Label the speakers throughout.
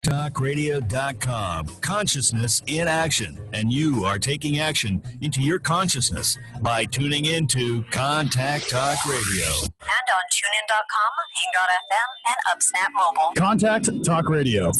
Speaker 1: TalkRadio.com. Consciousness in action. And you are taking action into your consciousness by tuning into Contact Talk Radio.
Speaker 2: And on TuneIn.com, Hang.fm, and UpSnap Mobile.
Speaker 3: Contact Talk Radio.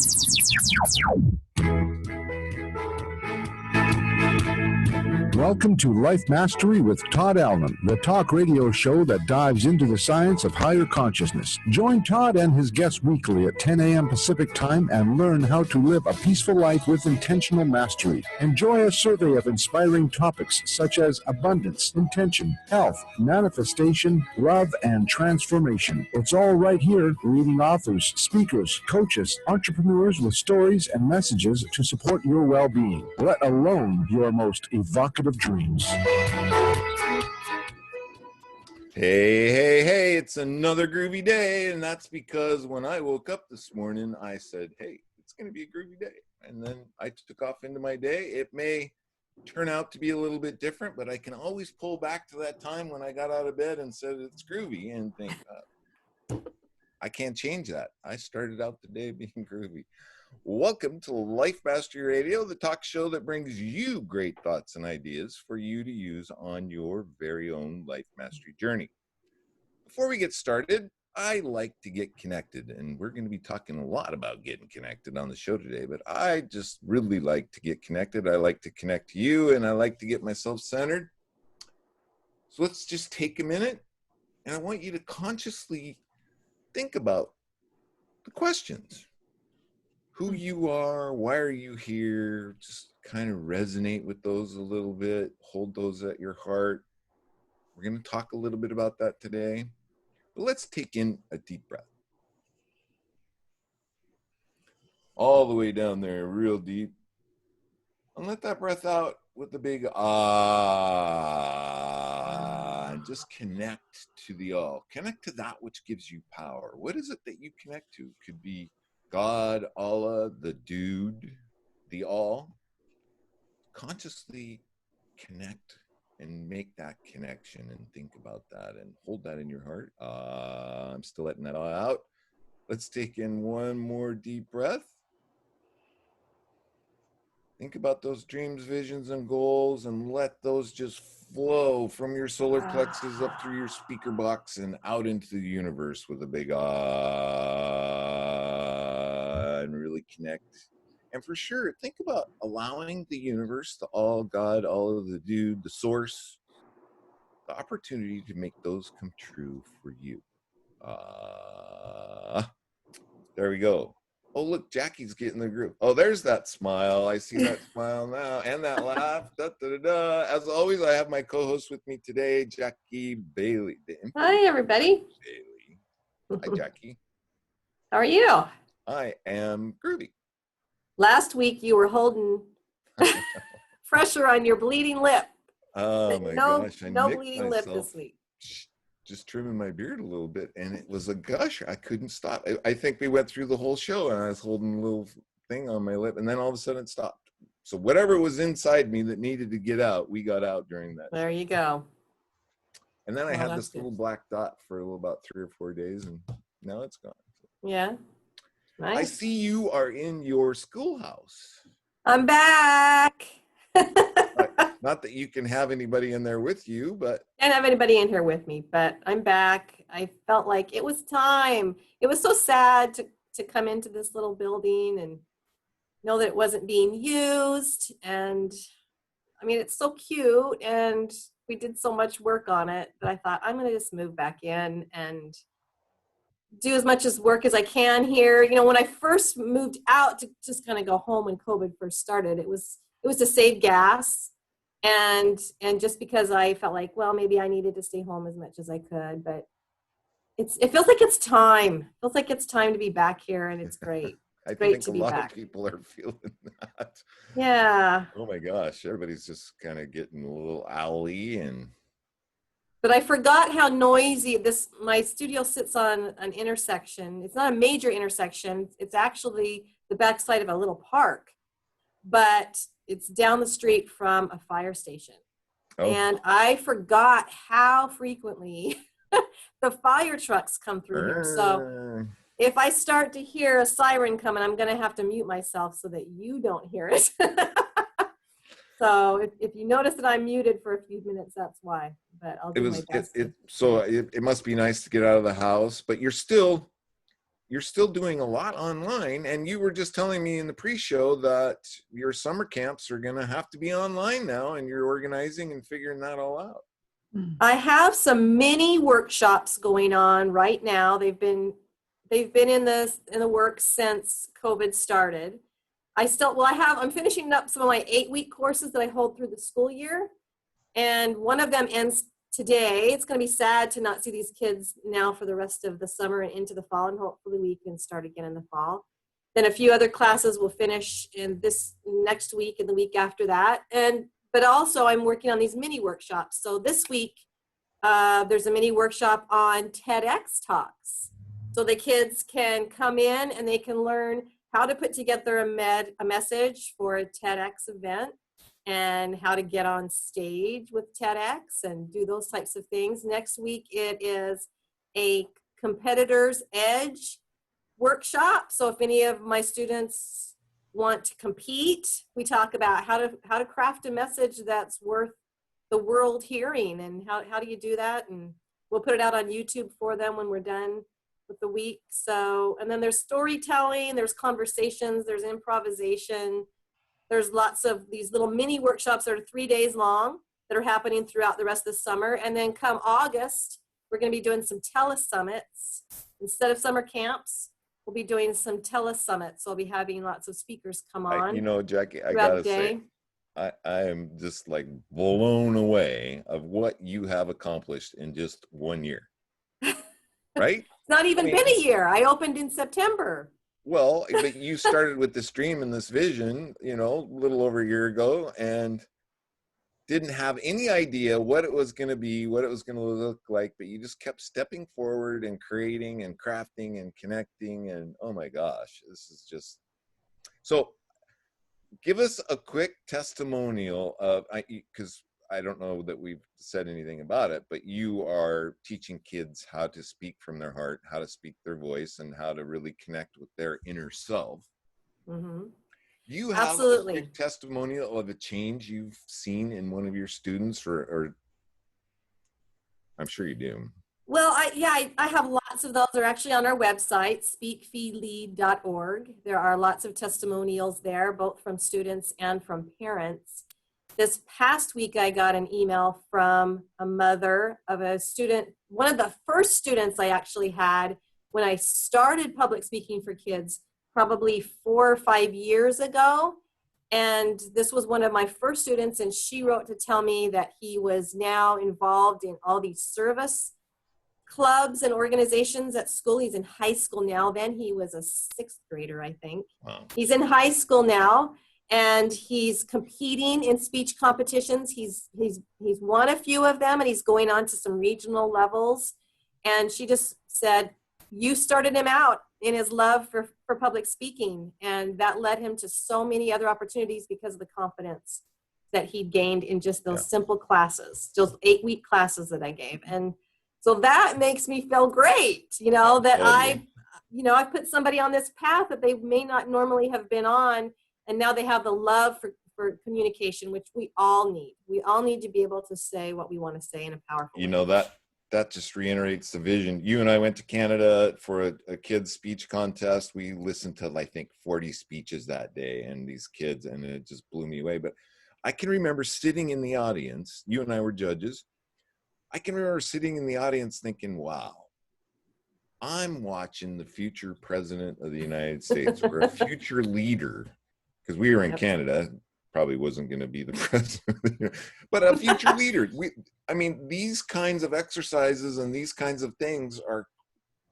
Speaker 3: Welcome to Life Mastery with Todd Allen, the talk radio show that dives into the science of higher consciousness. Join Todd and his guests weekly at 10 a.m. Pacific Time and learn how to live a peaceful life with intentional mastery. Enjoy a survey of inspiring topics such as abundance, intention, health, manifestation, love, and transformation. It's all right here, leading authors, speakers, coaches, entrepreneurs with stories and messages to support your well-being, let alone your most evocative dreams.
Speaker 4: Hey, it's another groovy day, and that's because when I woke up this morning, I said, hey, it's going to be a groovy day. And then I took off into my day. It may turn out to be a little bit different, but I can always pull back to that time when I got out of bed and said it's groovy and think, I can't change that. I started out the day being groovy. Welcome to Life Mastery Radio, the talk show that brings you great thoughts and ideas for you to use on your very own life mastery journey. Before we get started, I like to get connected, and we're going to be talking a lot about getting connected on the show today, but I just really like to get connected. I like to connect to you, and I like to get myself centered. So let's just take a minute, and I want you to consciously think about the questions. Who you are, why are you here, just kind of resonate with those a little bit, hold those at your heart. We're going to talk a little bit about that today, but let's take in a deep breath. All the way down there, real deep. And let that breath out with a big ah, and just connect to the all. Connect to that which gives you power. What is it that you connect to? Could be God, Allah, the dude, the all. Consciously connect and make that connection and think about that and hold that in your heart. I'm still letting that all out. Let's take in one more deep breath. Think about those dreams, visions, and goals, and let those just flow from your solar plexus up through your speaker box and out into the universe with a big and really connect. And for sure, think about allowing the universe, the all, God, all of the dude, the source, the opportunity to make those come true for you. There we go. Oh, look, Jackie's getting the groove. Oh, there's that smile. I see that smile now. And that laugh. Da, da, da, da. As always, I have my co-host with me today, Jackie Bailey.
Speaker 5: Hi, everybody.
Speaker 4: Bailey. Hi, Jackie.
Speaker 5: How are you?
Speaker 4: I am groovy.
Speaker 5: Last week, you were holding pressure on your bleeding lip.
Speaker 4: Oh, my gosh.
Speaker 5: No bleeding lip this week.
Speaker 4: Just trimming my beard a little bit, and it was a gush. I couldn't stop. I think we went through the whole show, and I was holding a little thing on my lip, and then all of a sudden it stopped. So whatever was inside me that needed to get out, we got out during that.
Speaker 5: There you go.
Speaker 4: And then I had this little black dot for about 3 or 4 days, and now it's gone.
Speaker 5: Yeah. Nice.
Speaker 4: I see you are in your schoolhouse.
Speaker 5: I'm back.
Speaker 4: Not that you can have anybody in there with you, but...
Speaker 5: Can't have anybody in here with me, but I'm back. I felt like it was time. It was so sad to come into this little building and know that it wasn't being used. And I mean, it's so cute, and we did so much work on it that I thought, I'm going to just move back in and do as much as work as I can here. You know, when I first moved out to just kind of go home when COVID first started, it was to save gas. And just because I felt like, well, maybe I needed to stay home as much as I could, but it feels like it's time. It feels like it's time to be back here, and it's great.
Speaker 4: I think a lot of people are feeling that.
Speaker 5: Yeah.
Speaker 4: Oh my gosh, everybody's just kind of getting a little owly and.
Speaker 5: But I forgot how noisy my studio sits on an intersection. It's not a major intersection. It's actually the backside of a little park, but it's down the street from a fire station. Oh. And I forgot how frequently the fire trucks come through here. So if I start to hear a siren coming, I'm going to have to mute myself so that you don't hear it. So if you notice that I'm muted for a few minutes, that's why. But I'll do my best.
Speaker 4: It must be nice to get out of the house, but you're still doing a lot online. And you were just telling me in the pre-show that your summer camps are going to have to be online now, and you're organizing and figuring that all out.
Speaker 5: I have some mini workshops going on right now. They've been in the works since COVID started. I'm finishing up some of my 8-week courses that I hold through the school year. And one of them ends today. It's going to be sad to not see these kids now for the rest of the summer and into the fall, and hopefully we can start again in the fall. Then a few other classes will finish in this next week and the week after that. But also I'm working on these mini workshops. So this week, there's a mini workshop on Tedx talks. So the kids can come in and they can learn how to put together a message for a Tedx event, and how to get on stage with Tedx and do those types of things. Next week, it is a competitor's edge workshop. So if any of my students want to compete, we talk about how to craft a message that's worth the world hearing, and how do you do that? And we'll put it out on YouTube for them when we're done with the week. So, and then there's storytelling, there's conversations, there's improvisation. There's lots of these little mini workshops that are 3 days long that are happening throughout the rest of the summer. And then come August, we're going to be doing some telesummits. Instead of summer camps, we'll be doing some telesummits. So I'll be having lots of speakers come on.
Speaker 4: Jackie, I gotta say, I am just like blown away of what you have accomplished in just 1 year. Right?
Speaker 5: It's not even been a year. I opened in September.
Speaker 4: Well, but you started with this dream and this vision, a little over a year ago, and didn't have any idea what it was going to be, what it was going to look like, but you just kept stepping forward and creating and crafting and connecting, and oh my gosh, this is just so. Give us a quick testimonial of, because I don't know that we've said anything about it, but you are teaching kids how to speak from their heart, how to speak their voice, and how to really connect with their inner self. Mm-hmm. You have a quick testimonial of a change you've seen in one of your students, or I'm sure you do.
Speaker 5: Well, I have lots of those. They're actually on our website, speakfeedlead.org. There are lots of testimonials there, both from students and from parents. This past week, I got an email from a mother of a student, one of the first students I actually had when I started public speaking for kids, probably 4 or 5 years ago. And this was one of my first students, and she wrote to tell me that he was now involved in all these service clubs and organizations at school. He's in high school now. Then he was a 6th grader, I think. Wow. He's in high school now, and he's competing in speech competitions. He's won a few of them, and he's going on to some regional levels. And she just said, you started him out in his love for public speaking, and that led him to so many other opportunities because of the confidence that he gained in just those simple classes, those 8-week classes that I gave. And so that makes me feel great, that I've put somebody on this path that they may not normally have been on, and now they have the love for communication, which we all need. We all need to be able to say what we want to say in a powerful way.
Speaker 4: That just reiterates the vision. You and I went to Canada for a kids speech contest. We listened to, I think, 40 speeches that day, and these kids, and it just blew me away. But I can remember sitting in the audience. You and I were judges. I can remember sitting in the audience thinking, wow, I'm watching the future president of the United States, or a future leader, because we were in Canada, probably wasn't going to be the president, but a future leader. These kinds of exercises and these kinds of things are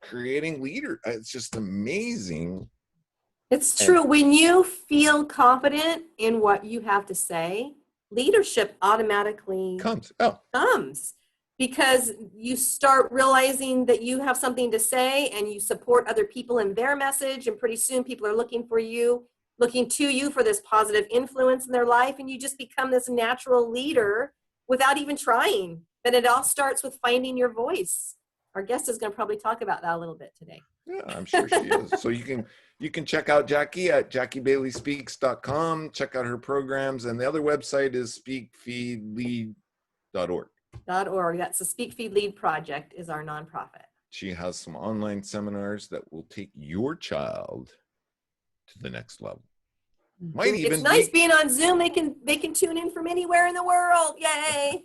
Speaker 4: creating leaders. It's just amazing.
Speaker 5: It's true. When you feel confident in what you have to say, leadership automatically comes. Because you start realizing that you have something to say, and you support other people in their message, and pretty soon people are looking to you for this positive influence in their life, and you just become this natural leader without even trying. But it all starts with finding your voice our guest is going to probably talk about that a little bit today.
Speaker 4: Yeah, I'm sure she is. So you can check out Jackie at JackieBaileySpeaks.com. Check out her programs, and the other website is speakfeedlead.org.
Speaker 5: .org. That's the Speak Feed Lead Project is our nonprofit.
Speaker 4: She has some online seminars that will take your child to the next level. Might even
Speaker 5: it's nice being on Zoom. They can tune in from anywhere in the world. Yay!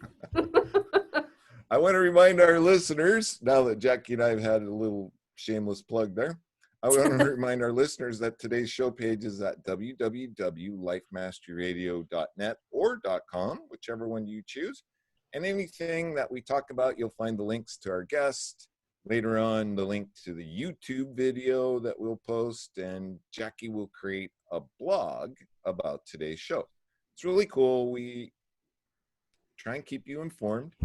Speaker 4: I want to remind our listeners, now that Jackie and I have had a little shameless plug there, I want to remind our listeners that today's show page is at www.lifemasteryradio.net or .com, whichever one you choose. And anything that we talk about, you'll find the links to our guest. Later on, the link to the YouTube video that we'll post, and Jackie will create a blog about today's show. It's really cool. We try and keep you informed.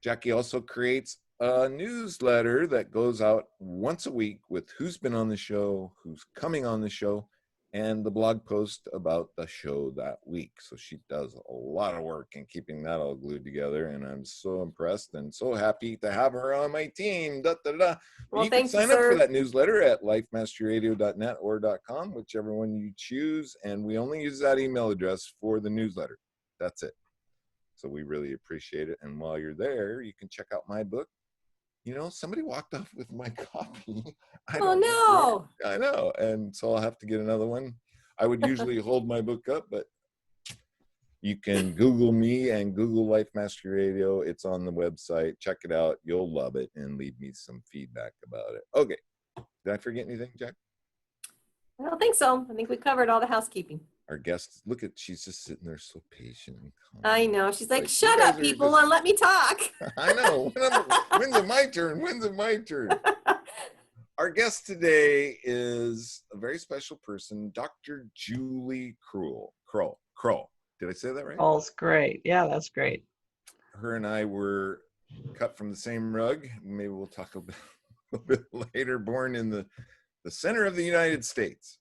Speaker 4: Jackie also creates a newsletter that goes out once a week with who's been on the show, who's coming on the show, and the blog post about the show that week. So she does a lot of work in keeping that all glued together, and I'm so impressed and so happy to have her on my team.
Speaker 5: Well,
Speaker 4: you can sign
Speaker 5: you,
Speaker 4: up for that newsletter at lifemasteryradio.net or .com, whichever one you choose, and we only use that email address for the newsletter. That's it. So we really appreciate it. And while you're there, you can check out my book. You know, somebody walked off with my copy.
Speaker 5: Oh, no.
Speaker 4: I know. And so I'll have to get another one. I would usually hold my book up, but you can Google me and Google Life Mastery Radio. It's on the website. Check it out. You'll love it, and leave me some feedback about it. Okay. Did I forget anything, Jack?
Speaker 5: I don't think so. I think we covered all the housekeeping.
Speaker 4: Our guest, look at, she's just sitting there so patient and calm.
Speaker 5: I know. She's like, shut up, people, and let me talk.
Speaker 4: I know. When's it my turn? When's it my turn? Our guest today is a very special person, Dr. Julie Krull. Did I say that right?
Speaker 6: All's great. Yeah, that's great.
Speaker 4: Her and I were cut from the same rug. Maybe we'll talk a bit later. Born in the center of the United States.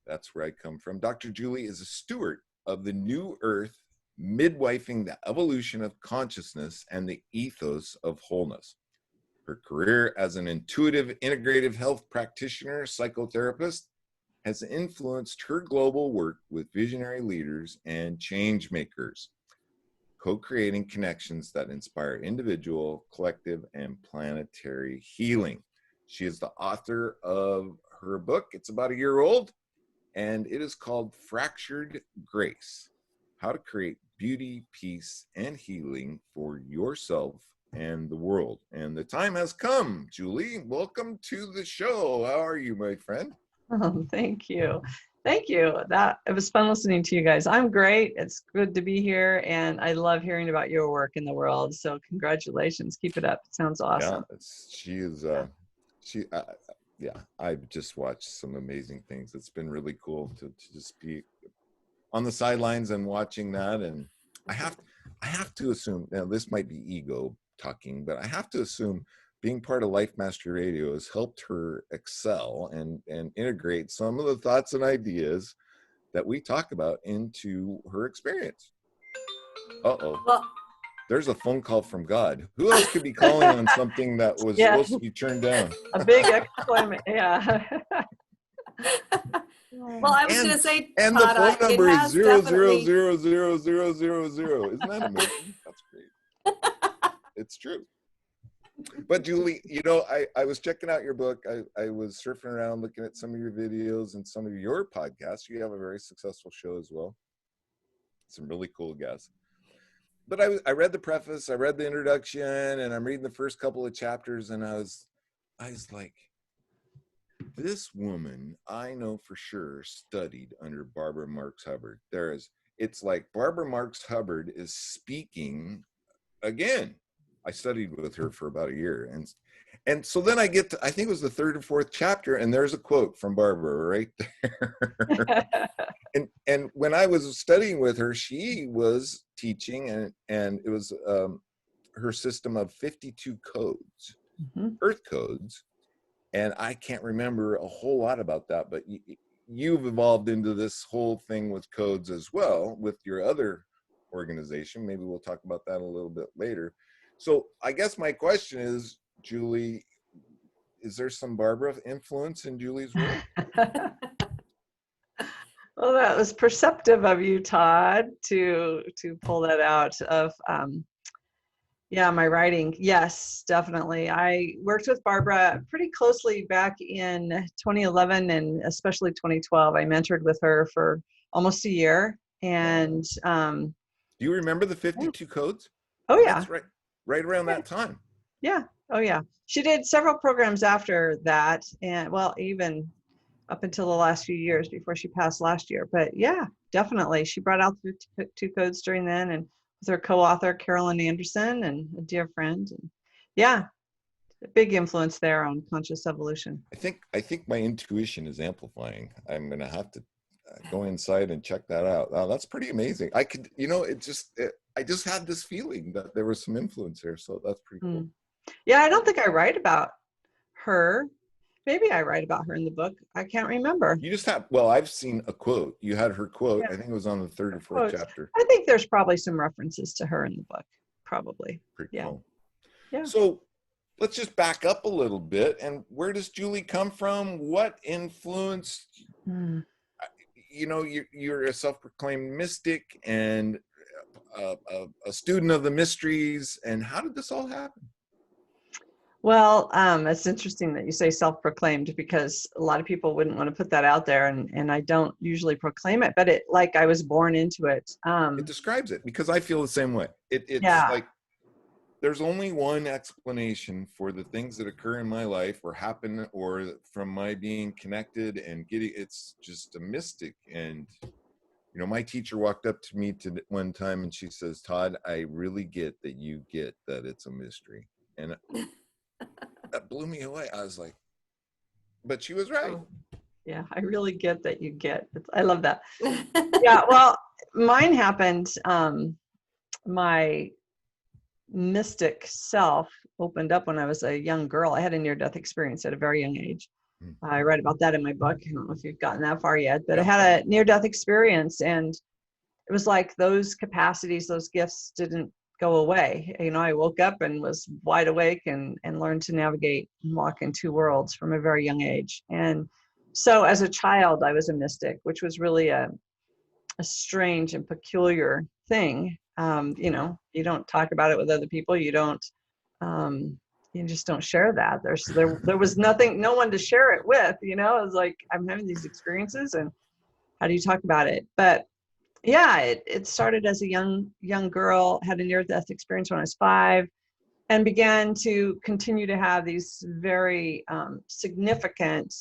Speaker 4: That's where I come from. Dr. Julie is a steward of the new earth, midwifing the evolution of consciousness and the ethos of wholeness. Her career as an intuitive integrative health practitioner, psychotherapist, has influenced her global work with visionary leaders and change makers, co-creating connections that inspire individual, collective, and planetary healing. She is the author of her book. It's about a year old, and it is called Fractured Grace: How to Create Beauty, Peace, and Healing for Yourself and the World. And the time has come. Julie, welcome to the show. How are you, my friend?
Speaker 6: Oh, thank you. Thank you. It was fun listening to you guys. I'm great. It's good to be here, and I love hearing about your work in the world. So congratulations. Keep it up. It sounds awesome.
Speaker 4: Yeah, I've just watched some amazing things. It's been really cool to just be on the sidelines and watching that. And I have to assume, now this might be ego talking, but I have to assume being part of Life Mastery Radio has helped her excel and integrate some of the thoughts and ideas that we talk about into her experience. Uh-oh.
Speaker 5: Well,
Speaker 4: there's a phone call from God. Who else could be calling on something that was supposed to be turned down?
Speaker 6: A big exclamation. Yeah.
Speaker 5: Well, I was going to say,
Speaker 4: and
Speaker 5: Todd,
Speaker 4: the phone number is 0000000. Isn't that amazing? That's great. It's true. But Julie, you know, I was checking out your book. I was surfing around looking at some of your videos and some of your podcasts. You have a very successful show as well. Some really cool guests. But I read the preface, I read the introduction, and I'm reading the first couple of chapters, and I was like, this woman, I know for sure, studied under Barbara Marx Hubbard. It's like Barbara Marx Hubbard is speaking again. I studied with her for about a year. And so then I get to, I think it was the third or fourth chapter, and there's a quote from Barbara right there. and when I was studying with her, she was teaching, and it was her system of 52 codes, earth codes. And I can't remember a whole lot about that, but you've evolved into this whole thing with codes as well with your other organization. Maybe we'll talk about that a little bit later. So I guess my question is, Julie, is there some Barbara influence in Julie's work?
Speaker 6: Well, that was perceptive of you, Todd, to pull that out of my writing. Yes, definitely. I worked with Barbara pretty closely back in 2011 and especially 2012. I mentored with her for almost a year. And
Speaker 4: do you remember the 52 codes?
Speaker 6: oh yeah,
Speaker 4: that's right around that time.
Speaker 6: yeah, oh yeah. She did several programs after that, and well, even up until the last few years before she passed last year. But yeah, definitely. She brought out the two codes during then, and with her co-author, Carolyn Anderson, and a dear friend. And yeah, a big influence there on conscious evolution.
Speaker 4: I think my intuition is amplifying. I'm going to have to go inside and check that out. Wow, that's pretty amazing. I could, I just had this feeling that there was some influence there. So that's pretty cool.
Speaker 6: Yeah, I don't think I write about her. Maybe I write about her in the book. I can't remember.
Speaker 4: You just have, well, I've seen a quote. You had her quote.
Speaker 6: Yeah.
Speaker 4: I think it was on the third or fourth chapter.
Speaker 6: I think there's probably some references to her in the book. Probably.
Speaker 4: Pretty cool.
Speaker 6: Yeah.
Speaker 4: So let's just back up a little bit. And where does Julie come from? What influenced, you're a self-proclaimed mystic and a student of the mysteries. And how did this all happen?
Speaker 6: Well, it's interesting that you say self-proclaimed, because a lot of people wouldn't want to put that out there, and I don't usually proclaim it, but like I was born into it.
Speaker 4: It describes it, because I feel the same way. It's like there's only one explanation for the things that occur in my life or happen or from my being connected and getting, it's just a mystic. And, my teacher walked up to me one time and she says, Todd, I really get that you get that it's a mystery. And that blew me away. I was like, but she was right.
Speaker 6: Yeah, I really get that you get. I love that. Yeah, well, mine happened. My mystic self opened up when I was a young girl. I had a near-death experience at a very young age. I write about that in my book. I don't know if you've gotten that far yet, but I had a near-death experience, and it was like those capacities, those gifts didn't go away. I woke up and was wide awake and learned to navigate and walk in two worlds from a very young age. And so as a child, I was a mystic, which was really a strange and peculiar thing. You don't talk about it with other people. You just don't share that. There was nothing, no one to share it with, it was like, I'm having these experiences and how do you talk about it? But yeah, it started as a young girl, had a near-death experience when I was 5, and began to continue to have these very significant,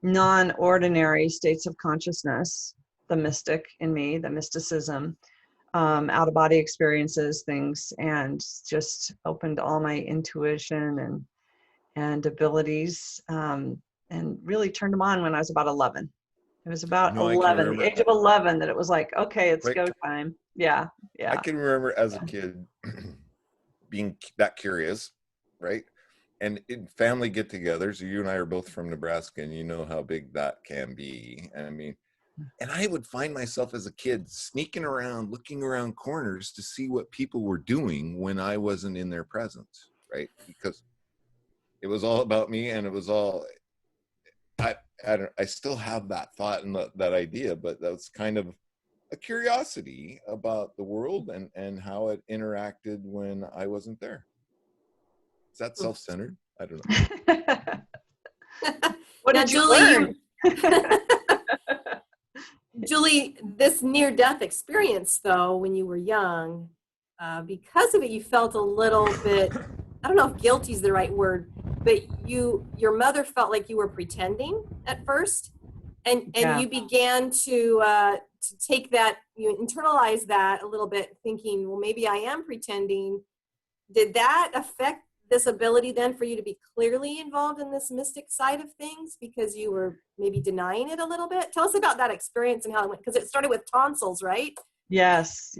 Speaker 6: non-ordinary states of consciousness, the mystic in me, the mysticism, out-of-body experiences, things, and just opened all my intuition and abilities, and really turned them on when I was about 11. It was about 11, the age of 11, that it was like, okay, it's go time. Yeah.
Speaker 4: I can remember as a kid being that curious, right? And in family get-togethers, you and I are both from Nebraska, and you know how big that can be. And I would find myself as a kid sneaking around, looking around corners to see what people were doing when I wasn't in their presence, right? Because it was all about me, and it was all... I still have that thought and that idea, but that's kind of a curiosity about the world and how it interacted when I wasn't there. Is that self-centered? I don't know.
Speaker 6: What did you learn?
Speaker 5: Julie, this near-death experience, though, when you were young, because of it, you felt a little bit, I don't know if guilty is the right word, but your mother felt like you were pretending at first, and you began to take that, you internalize that a little bit, thinking, well, maybe I am pretending. Did that affect this ability then for you to be clearly involved in this mystic side of things because you were maybe denying it a little bit? Tell us about that experience and how it went, because it started with tonsils, right?
Speaker 6: Yes.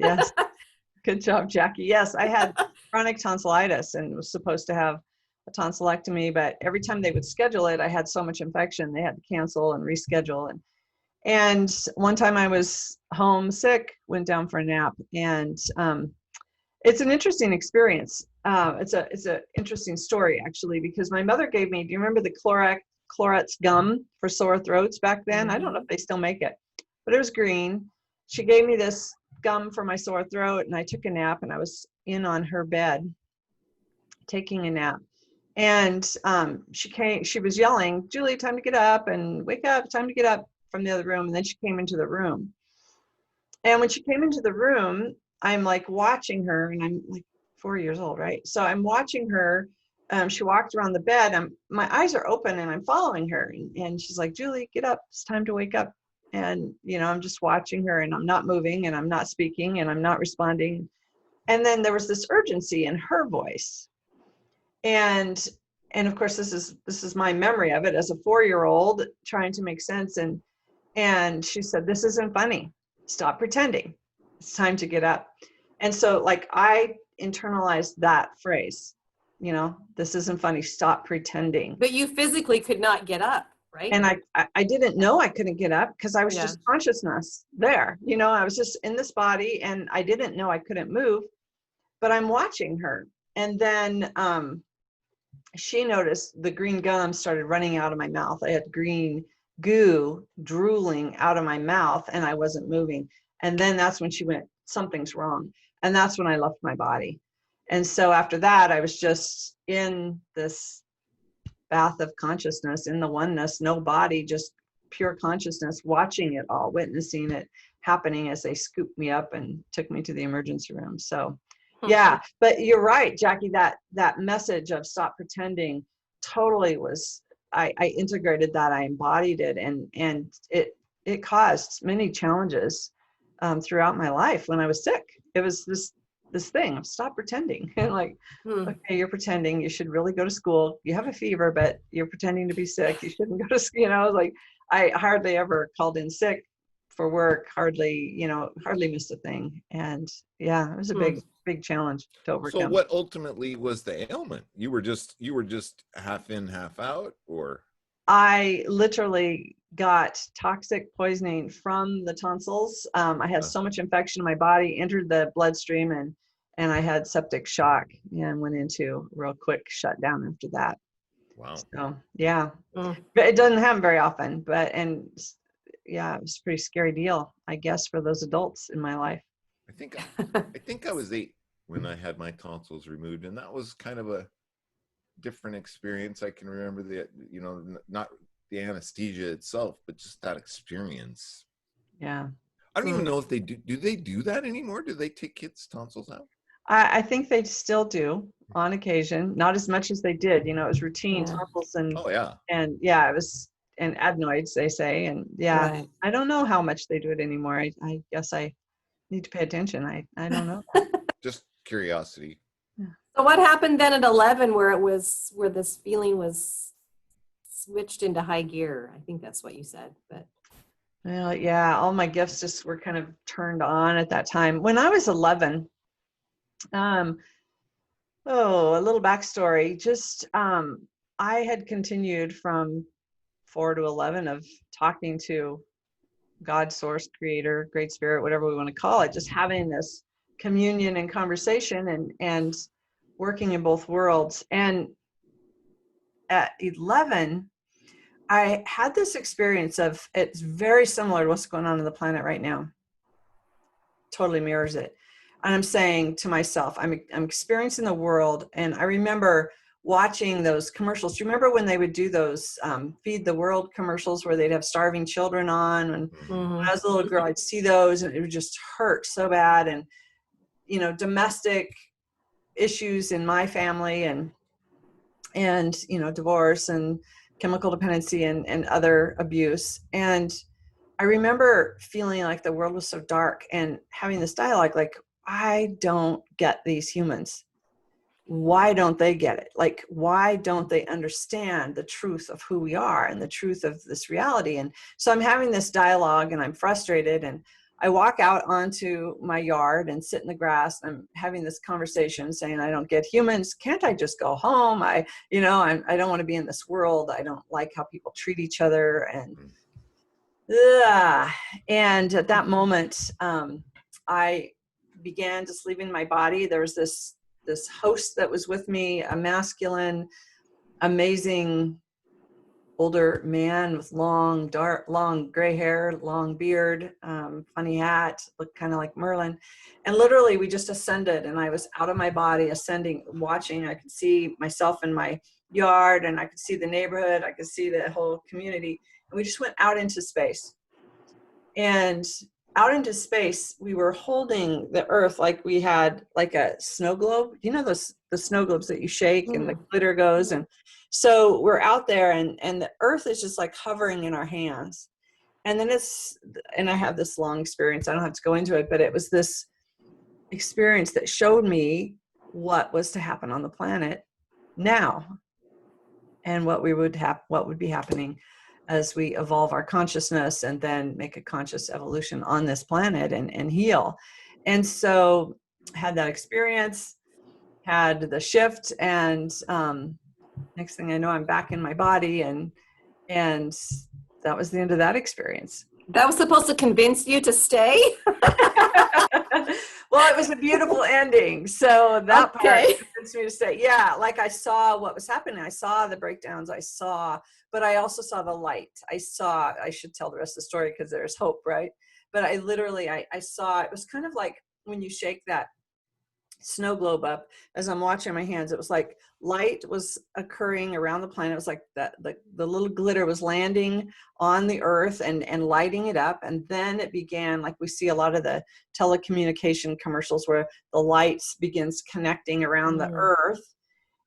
Speaker 6: Good job, Jackie. Yes, I had chronic tonsillitis and was supposed to have a tonsillectomy, but every time they would schedule it, I had so much infection, they had to cancel and reschedule. And one time I was home sick, went down for a nap, and it's an interesting experience. it's a interesting story actually, because my mother gave me, do you remember the Clorox gum for sore throats back then? I don't know if they still make it, but it was green. She gave me this gum for my sore throat, and I took a nap, and I was in on her bed taking a nap. And she was yelling, Julie, time to get up and wake up, time to get up, from the other room. And then she came into the room. And when she came into the room, I'm like watching her, and I'm like 4 years old, right? So I'm watching her. She walked around the bed. My eyes are open, and I'm following her. And she's like, Julie, get up. It's time to wake up. And, I'm just watching her, and I'm not moving, and I'm not speaking, and I'm not responding. And then there was this urgency in her voice. And of course, this is my memory of it as a 4-year-old trying to make sense. And she said, this isn't funny. Stop pretending. It's time to get up. And so like I internalized that phrase, this isn't funny. Stop pretending.
Speaker 5: But you physically could not get up, right?
Speaker 6: And I didn't know I couldn't get up because I was just consciousness there. I was just in this body, and I didn't know I couldn't move, but I'm watching her. And then she noticed the green gum started running out of my mouth. I had green goo drooling out of my mouth, and I wasn't moving. And then that's when she went, something's wrong. And that's when I left my body. And so after that, I was just in this bath of consciousness, in the oneness, no body, just pure consciousness, watching it all, witnessing it happening as they scooped me up and took me to the emergency room. So yeah, but you're right, Jackie, that message of stop pretending totally was, I integrated that, I embodied it, and it caused many challenges throughout my life when I was sick. It was this thing of stop pretending. And like, okay, you're pretending, you should really go to school. You have a fever, but you're pretending to be sick. You shouldn't go to school. Like I hardly ever called in sick for work, hardly missed a thing. And yeah, it was a big challenge to overcome.
Speaker 4: So what ultimately was the ailment? You were just half in, half out, or?
Speaker 6: I literally got toxic poisoning from the tonsils. I had so much infection in my body, entered the bloodstream, and I had septic shock and went into real quick shutdown after that.
Speaker 4: Wow.
Speaker 6: So yeah, but it doesn't happen very often, yeah, it was a pretty scary deal, I guess, for those adults in my life.
Speaker 4: I think I was 8 when I had my tonsils removed, and that was kind of a different experience. I can remember not the anesthesia itself, but just that experience.
Speaker 6: Yeah.
Speaker 4: I don't even know if they do they do that anymore? Do they take kids' tonsils out?
Speaker 6: I think they still do on occasion, not as much as they did. It was routine tonsils and it was, and adenoids, they say, and
Speaker 5: Right.
Speaker 6: I don't know how much they do it anymore. I guess I need to pay attention. I don't know.
Speaker 4: Just curiosity.
Speaker 5: So what happened then at 11 where this feeling was switched into high gear? I think that's what you said, but.
Speaker 6: Well, yeah, all my gifts just were kind of turned on at that time. When I was 11, a little backstory, just I had continued from 4 to 11 of talking to God, source, creator, great spirit, whatever we want to call it, just having this communion and conversation and working in both worlds. And at 11, I had this experience of, it's very similar to what's going on the planet right now. Totally mirrors it. And I'm saying to myself, I'm experiencing the world. And I remember watching those commercials. Do you remember when they would do those Feed the World commercials where they'd have starving children on? And when I was a little girl, I'd see those and it would just hurt so bad. And, domestic issues in my family and divorce and chemical dependency and other abuse. And I remember feeling like the world was so dark and having this dialogue, like, I don't get these humans. Why don't they get it? Like, why don't they understand the truth of who we are and the truth of this reality? And so I'm having this dialogue and I'm frustrated, and I walk out onto my yard and sit in the grass. And I'm having this conversation saying, I don't get humans. Can't I just go home? I don't want to be in this world. I don't like how people treat each other. And at that moment, I began just leaving my body. There was this this host that was with me, a masculine, amazing older man with long gray hair, long beard, funny hat, looked kind of like Merlin. And literally we just ascended, and I was out of my body ascending, watching. I could see myself in my yard, and I could see the neighborhood. I could see the whole community. And we just went out into space. And out into space, we were holding the earth like we had like a snow globe. You know, the snow globes that you shake and the glitter goes. And so we're out there, and the earth is just like hovering in our hands. And then and I have this long experience. I don't have to go into it, but it was this experience that showed me what was to happen on the planet now, and what would be happening as we evolve our consciousness and then make a conscious evolution on this planet and heal. And so had that experience, had the shift, and next thing I know, I'm back in my body, and that was the end of that experience.
Speaker 5: That was supposed to convince you to stay?
Speaker 6: Well, it was a beautiful ending. So that part convinced me to stay. Yeah, like I saw what was happening. I saw the breakdowns. But I also saw the light. I should tell the rest of the story because there's hope, right? But I literally, I saw, it was kind of like when you shake that snow globe up. As I'm watching my hands, it was like light was occurring around the planet. It was like that the little glitter was landing on the earth and lighting it up. And then it began, like we see a lot of the telecommunication commercials where the lights begins connecting around the earth.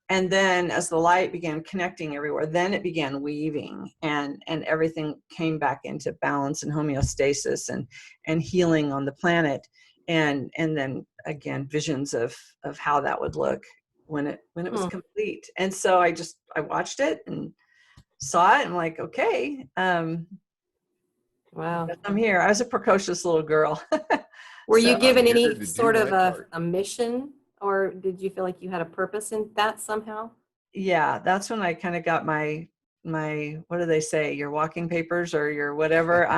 Speaker 6: And then as the light began connecting everywhere, then it began weaving, and everything came back into balance and homeostasis and healing on the planet. And then again, visions of how that would look when it was complete. And so I watched it and saw it, and like, okay,
Speaker 5: wow,
Speaker 6: I'm here. I was a precocious little girl.
Speaker 5: Were you given
Speaker 4: I'm here
Speaker 5: any
Speaker 4: to
Speaker 5: sort
Speaker 4: do
Speaker 5: of
Speaker 4: my part.
Speaker 5: a mission, or did you feel like you had a purpose in that somehow?
Speaker 6: Yeah, that's when I kind of got my what do they say, your walking papers or your whatever.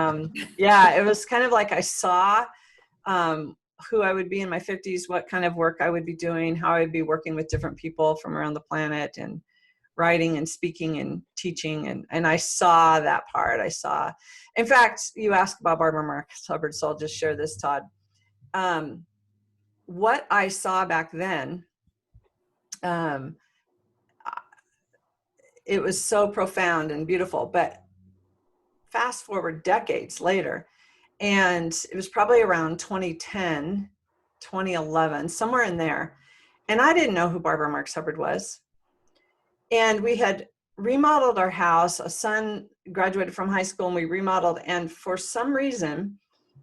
Speaker 6: Yeah, it was kind of like I saw who I would be in my 50s, what kind of work I would be doing, how I would be working with different people from around the planet, and writing and speaking and teaching. And I saw that part. In fact, you asked about Barbara Marx Hubbard, so I'll just share this, Todd. What I saw back then, it was so profound and beautiful, but fast forward decades later, and it was probably around 2010, 2011, somewhere in there. And I didn't know who Barbara Marx Hubbard was. And we had remodeled our house. A son graduated from high school, and we remodeled. And for some reason,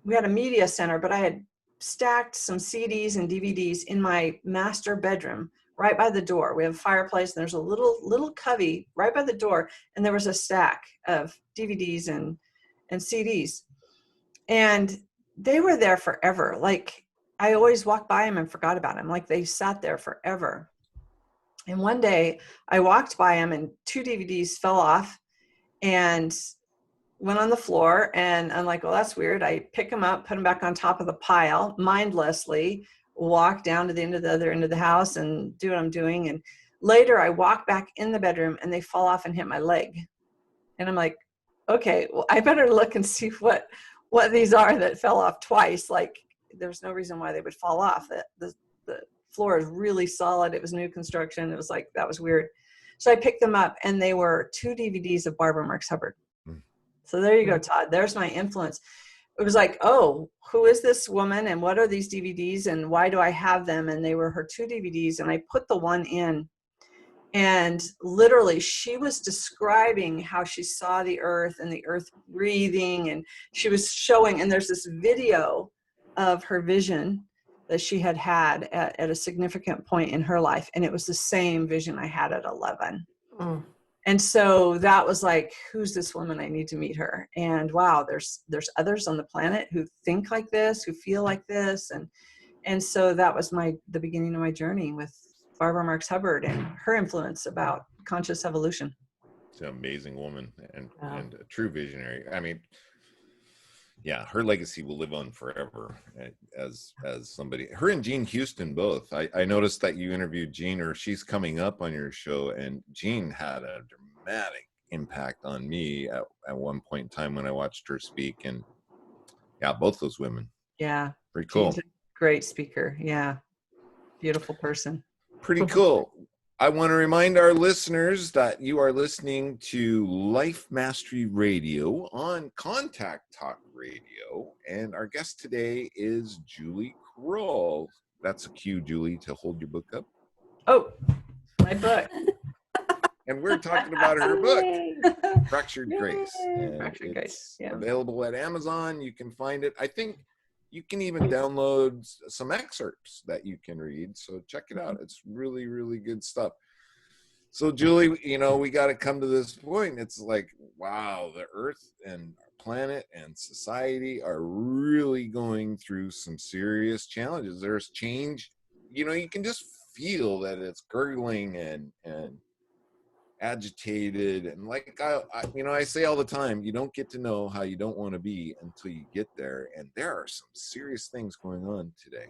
Speaker 6: we had a media center, but I had stacked some CDs and DVDs in my master bedroom right by the door. We have a fireplace, and there's a little cubby right by the door, and there was a stack of DVDs and CDs. And they were there forever. Like, I always walked by them and forgot about them. Like, they sat there forever. And one day I walked by them, and 2 DVDs fell off and went on the floor. And I'm like, well, that's weird. I pick them up, put them back on top of the pile, mindlessly walk down to the other end of the house and do what I'm doing. And later I walk back in the bedroom, and they fall off and hit my leg. And I'm like, okay, well, I better look and see what these are that fell off twice. Like, there's no reason why they would fall off. The floor is really solid. It was new construction. It was like, that was weird. So I picked them up, and they were 2 DVDs of Barbara Marx Hubbard. So there you go, Todd. There's my influence. It was like, oh, who is this woman, and what are these DVDs, and why do I have them? And they were her 2 DVDs, and I put the one in, and literally she was describing how she saw the earth and the earth breathing, and she was showing, and there's this video of her vision that she had at a significant point in her life, and it was the same vision I had at 11. And so that was like, who's this woman? I need to meet her. And wow, there's others on the planet who think like this, who feel like this. And so that was the beginning of my journey with Barbara Marx Hubbard and her influence about conscious evolution.
Speaker 4: She's an amazing woman and a true visionary. I mean, Yeah, her legacy will live on forever as somebody. Her and Jean Houston both. I noticed that you interviewed Jean, or she's coming up on your show, and Jean had a dramatic impact on me at one point in time when I watched her speak. And yeah, both those women.
Speaker 6: Yeah.
Speaker 4: Pretty cool.
Speaker 6: Jean's a great speaker. Yeah. Beautiful person.
Speaker 4: Pretty cool. I want to remind our listeners that you are listening to Life Mastery Radio on Contact Talk Radio. And our guest today is Julie Krull. That's a cue, Julie, to hold your book up.
Speaker 6: Oh, my book.
Speaker 4: And we're talking about her book, Fractured Grace. And
Speaker 6: Fractured Grace. Yeah.
Speaker 4: Available at Amazon. You can find it. I think you can even download some excerpts that you can read. So check it out. It's really, really good stuff. So Julie, we got to come to this point. It's like, wow, the Earth and our planet and society are really going through some serious challenges. There's change. You can just feel that it's gurgling and agitated, and like I say all the time, you don't get to know how you don't want to be until you get there, and there are some serious things going on today.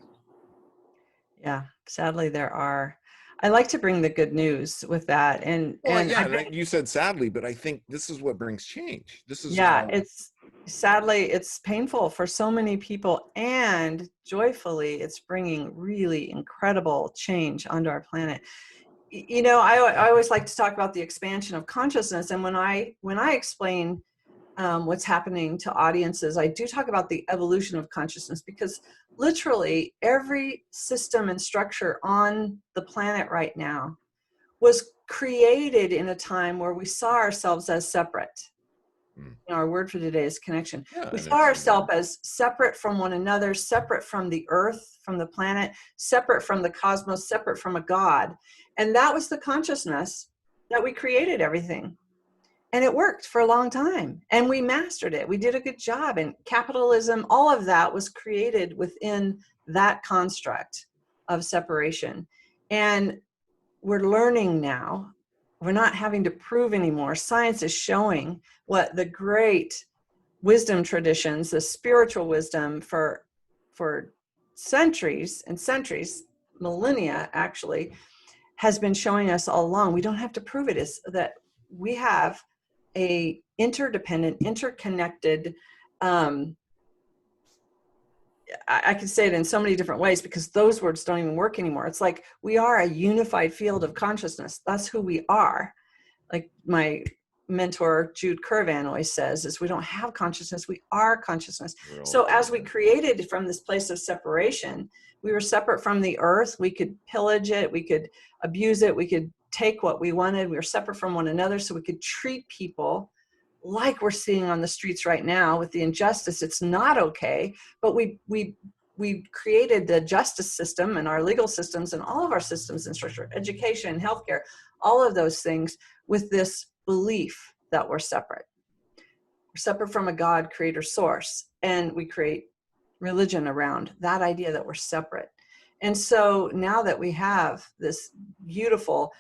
Speaker 6: Yeah, sadly there are. I like to bring the good news with that, and
Speaker 4: you said sadly, but I think this is what brings change. This is
Speaker 6: it's sadly it's painful for so many people, and joyfully it's bringing really incredible change onto our planet. I always like to talk about the expansion of consciousness. And when I explain what's happening to audiences, I do talk about the evolution of consciousness, because literally every system and structure on the planet right now was created in a time where we saw ourselves as separate. Our word for today is connection. We saw ourselves as separate from one another, separate from the earth, from the planet, separate from the cosmos, separate from a God. And that was the consciousness that we created everything. And it worked for a long time. And we mastered it. We did a good job. And capitalism, all of that was created within that construct of separation. And we're learning now. We're not having to prove anymore. Science is showing what the great wisdom traditions, the spiritual wisdom for centuries and centuries, millennia actually, has been showing us all along. We don't have to prove it. Is that we have a interdependent, interconnected, I can say it in so many different ways, because those words don't even work anymore. It's like we are a unified field of consciousness. That's who we are. Like my mentor, Jude Curvan, always says, is we don't have consciousness, we are consciousness. So as we created from this place of separation, we were separate from the earth. We could pillage it, we could abuse it, we could take what we wanted. We were separate from one another, so we could treat people like we're seeing on the streets right now with the injustice. It's not okay, but we created the justice system and our legal systems and all of our systems and structure, education, healthcare, all of those things with this belief that we're separate. We're separate from a God, creator, source, and we create religion around that idea that we're separate. And so now that we have this beautiful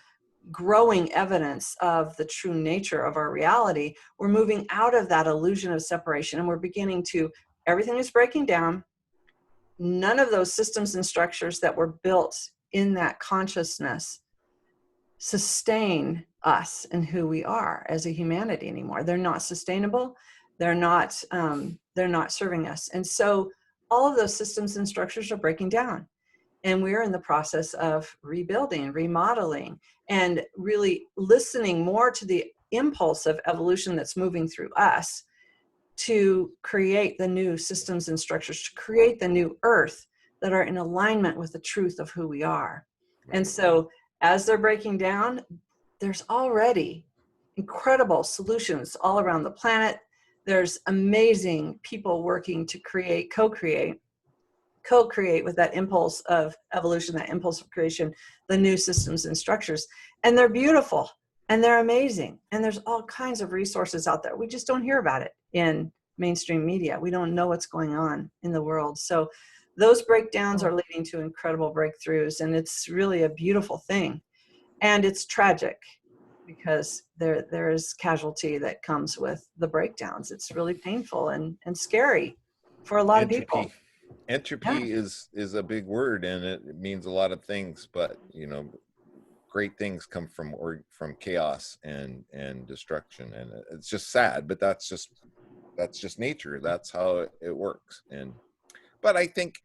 Speaker 6: growing evidence of the true nature of our reality, we're moving out of that illusion of separation, and we're beginning to, everything is breaking down. None of those systems and structures that were built in that consciousness sustain us and who we are as a humanity anymore. They're not sustainable. They're not serving us. And so all of those systems and structures are breaking down. And we're in the process of rebuilding, remodeling, and really listening more to the impulse of evolution that's moving through us to create the new systems and structures, to create the new earth that are in alignment with the truth of who we are. And so as they're breaking down, there's already incredible solutions all around the planet. There's amazing people working to create, co-create with that impulse of evolution, that impulse of creation, the new systems and structures. And they're beautiful and they're amazing. And there's all kinds of resources out there. We just don't hear about it in mainstream media. We don't know what's going on in the world. So those breakdowns are leading to incredible breakthroughs. And it's really a beautiful thing. And it's tragic because there is casualty that comes with the breakdowns. It's really painful and scary for a lot of people.
Speaker 4: Entropy is a big word, and it means a lot of things, but you know, great things come from chaos and destruction, and it's just sad, but that's just nature. That's how it works. But I think,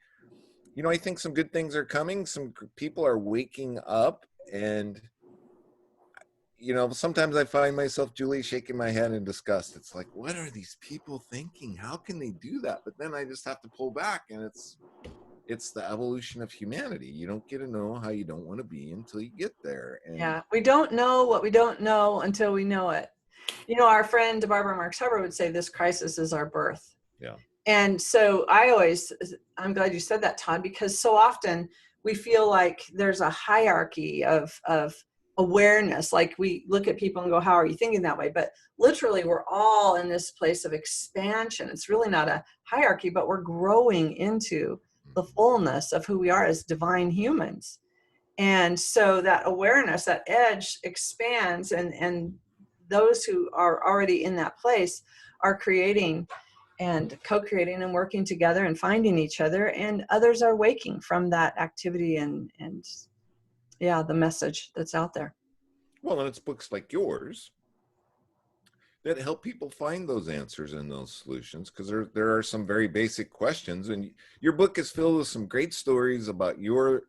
Speaker 4: you know, I think some good things are coming. Some people are waking up, and you know, sometimes I find myself, Julie, shaking my head in disgust. It's like, what are these people thinking? How can they do that? But then I just have to pull back, and it's the evolution of humanity. You don't get to know how you don't want to be until you get there. And
Speaker 6: Yeah, we don't know what we don't know until we know it. You know, our friend Barbara Marx Hubbard would say this crisis is our birth.
Speaker 4: yeah.
Speaker 6: And so I'm glad you said that, Todd, because so often we feel like there's a hierarchy of awareness. Like we look at people and go, how are you thinking that way? But literally we're all in this place of expansion. It's really not a hierarchy, but we're growing into the fullness of who we are as divine humans. And so that awareness, that edge expands, and those who are already in that place are creating and co-creating and working together and finding each other, and others are waking from that activity and yeah, the message that's out there.
Speaker 4: Well, and it's books like yours that help people find those answers and those solutions, because there are some very basic questions, and your book is filled with some great stories about your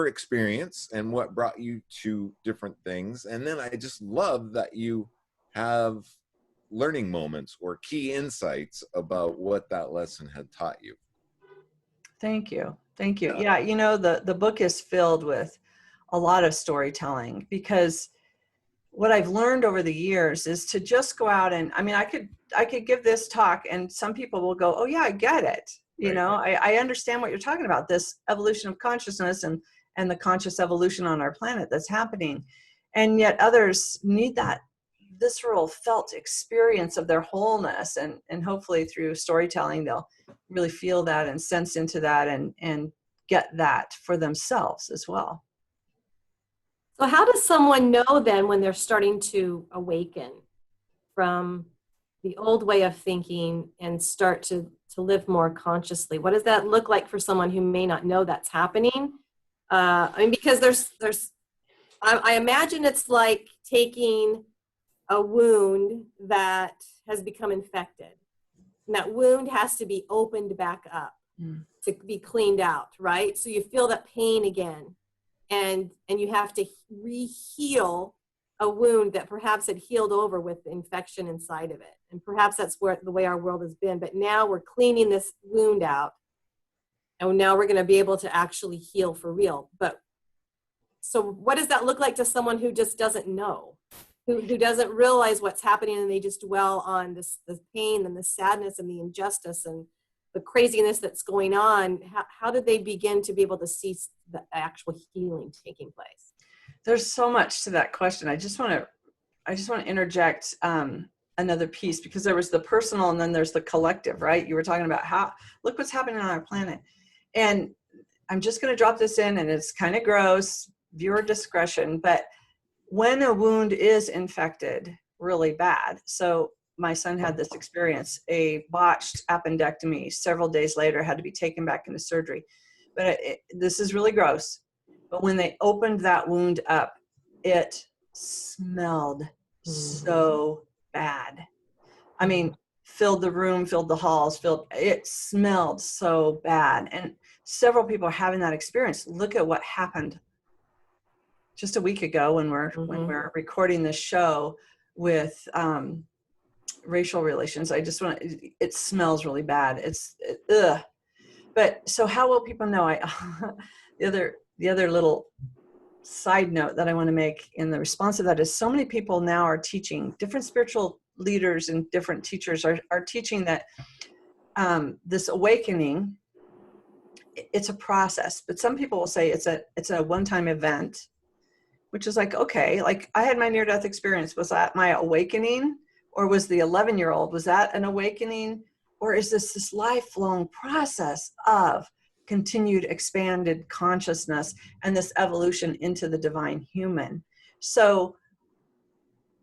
Speaker 4: experience and what brought you to different things. And then I just love that you have learning moments or key insights about what that lesson had taught you.
Speaker 6: Thank you. Thank you. Yeah, you know, the book is filled with a lot of storytelling, because what I've learned over the years is to just go out and, I mean, I could give this talk and some people will go, oh yeah, I get it. You know, I understand what you're talking about, this evolution of consciousness and the conscious evolution on our planet that's happening. And yet others need that visceral felt experience of their wholeness. And hopefully through storytelling, they'll really feel that and sense into that and get that for themselves as well.
Speaker 5: So how does someone know then when they're starting to awaken from the old way of thinking and start to live more consciously? What does that look like for someone who may not know that's happening? I mean, because I imagine it's like taking a wound that has become infected, and that wound has to be opened back up to be cleaned out, right? So you feel that pain again. And you have to re-heal a wound that perhaps had healed over with the infection inside of it. And perhaps that's the way our world has been. But now we're cleaning this wound out, and now we're going to be able to actually heal for real. But so what does that look like to someone who just doesn't know, who doesn't realize what's happening, and they just dwell on the pain and the sadness and the injustice and the craziness that's going on? How did they begin to be able to see the actual healing taking place?
Speaker 6: There's so much to that question. I just want to interject another piece, because there was the personal and then there's the collective, right? You were talking about look what's happening on our planet. And I'm just going to drop this in, and it's kind of gross, viewer discretion, but when a wound is infected really bad, so my son had this experience, a botched appendectomy. Several days later, had to be taken back into surgery. But this is really gross. But when they opened that wound up, it smelled so bad. I mean, filled the room, filled the halls, it smelled so bad. And several people are having that experience. Look at what happened just a week ago when we're recording this show with racial relations. It smells really bad. Ugh. But so how will people know? The other little side note that I want to make in the response to that is, so many people now are teaching, different spiritual leaders and different teachers are teaching that this awakening, it's a process. But some people will say it's a one-time event, which is like, okay, like I had my near-death experience. Was that my awakening? Or was the 11-year-old, was that an awakening? Or is this lifelong process of continued expanded consciousness and this evolution into the divine human? So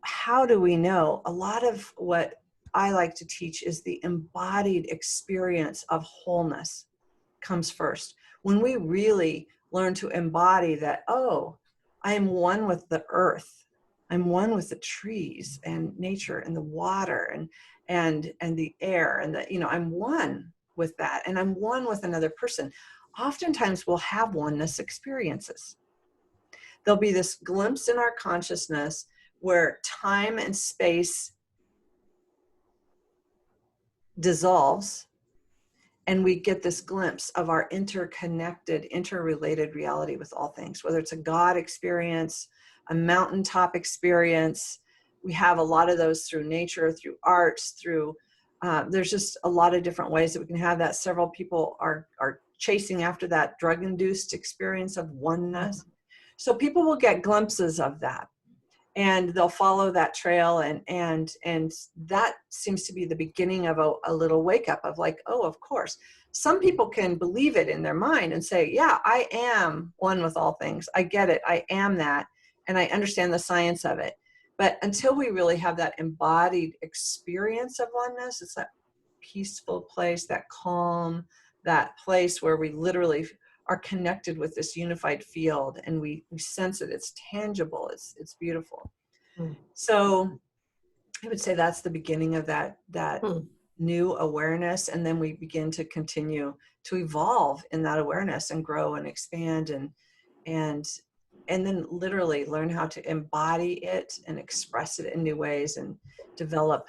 Speaker 6: how do we know? A lot of what I like to teach is the embodied experience of wholeness comes first. When we really learn to embody that, oh, I am one with the earth. I'm one with the trees and nature and the water and the air and the, I'm one with that, and I'm one with another person. Oftentimes we'll have oneness experiences. There'll be this glimpse in our consciousness where time and space dissolves, and we get this glimpse of our interconnected, interrelated reality with all things, whether it's a God experience, a mountaintop experience. We have a lot of those through nature, through arts, through, there's just a lot of different ways that we can have that. Several people are chasing after that drug-induced experience of oneness. So people will get glimpses of that, and they'll follow that trail, and that seems to be the beginning of a little wake up of like, oh, of course. Some people can believe it in their mind and say, yeah, I am one with all things. I get it. I am that. And I understand the science of it. But until we really have that embodied experience of oneness, it's that peaceful place, that calm, that place where we literally are connected with this unified field, and we sense it. It's tangible. It's beautiful. So I would say that's the beginning of that new awareness, and then we begin to continue to evolve in that awareness and grow and expand and then literally learn how to embody it and express it in new ways and develop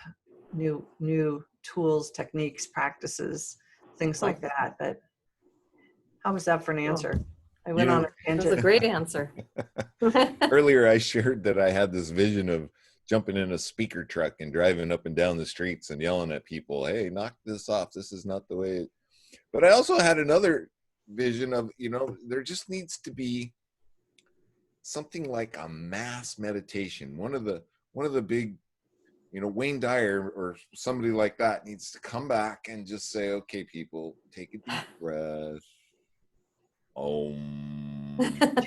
Speaker 6: new tools, techniques, practices, things like that. But how was that for an answer? I went on a tangent.
Speaker 5: It was a great answer.
Speaker 4: Earlier, I shared that I had this vision of jumping in a speaker truck and driving up and down the streets and yelling at people, hey, knock this off. This is not the way. But I also had another vision of, there just needs to be something like a mass meditation. One of the big, Wayne Dyer or somebody like that needs to come back and just say, okay, people, take a deep breath.
Speaker 6: You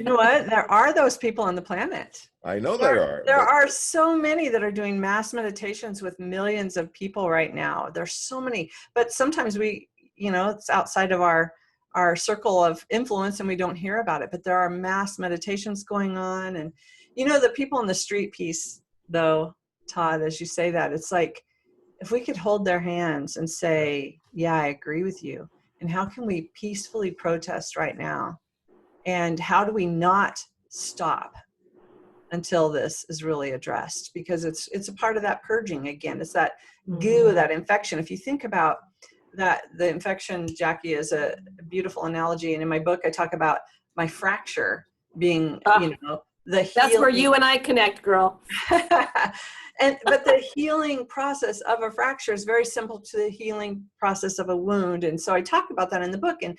Speaker 6: know what? There are those people on the planet.
Speaker 4: I know there are.
Speaker 6: There are so many that are doing mass meditations with millions of people right now. There's so many, but sometimes we, it's outside of our circle of influence and we don't hear about it, but there are mass meditations going on. And, the people on the street piece though, Todd, as you say that, it's like, if we could hold their hands and say, yeah, I agree with you. And how can we peacefully protest right now? And how do we not stop until this is really addressed? Because it's a part of that purging again. It's that goo, that infection. If you think about that, the infection, Jackie, is a beautiful analogy. And in my book, I talk about my fracture being, the healing.
Speaker 5: That's where you and I connect, girl.
Speaker 6: But the healing process of a fracture is very simple to the healing process of a wound. And so I talk about that in the book, and